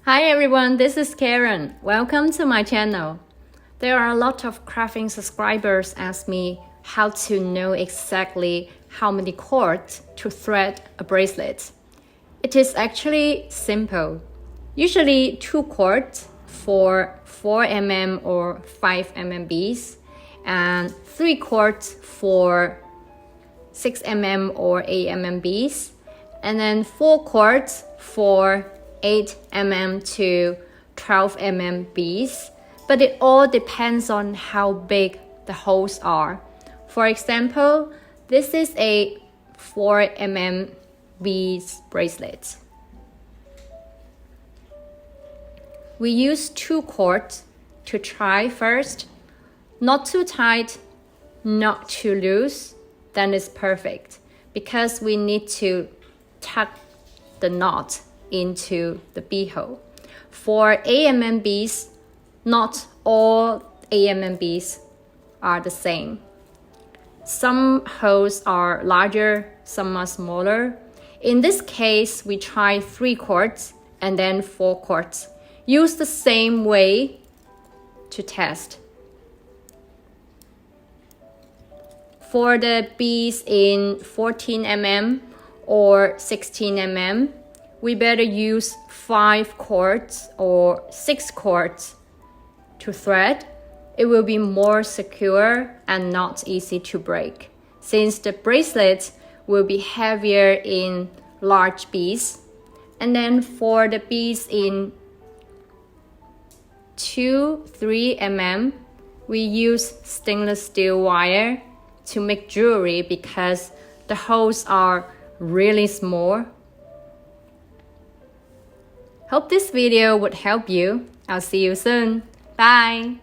Hi everyone, this is Karen. Welcome to my channel. There are a lot of crafting subscribers ask me how to know exactly how many cords to thread a bracelet. It is actually simple. Usually 2 cords for 4mm or 5mm beads and 3 cords for 6mm or 8mm beads, and then 4 cords for 8mm to 12mm beads, but it all depends on how big the holes are. For example, this is a 4mm beads bracelet. We use 2 cords to try first. Not too tight, not too loose, then it's perfect, because we need to tuck the knot into the bead hole. For 8mm beads, not all 8mm beads are the same. Some holes are larger, some are smaller. In this case, we try 3 cords and then 4 cords. Use the same way to test. For the beads in 14mm or 16mm, we better use 5 cords or 6 cords to thread. It will be more secure and not easy to break, since the bracelet will be heavier in large beads. And then for the beads in 2-3mm, we use stainless steel wire to make jewelry because the holes are really small. Hope this video would help you. I'll see you soon. Bye!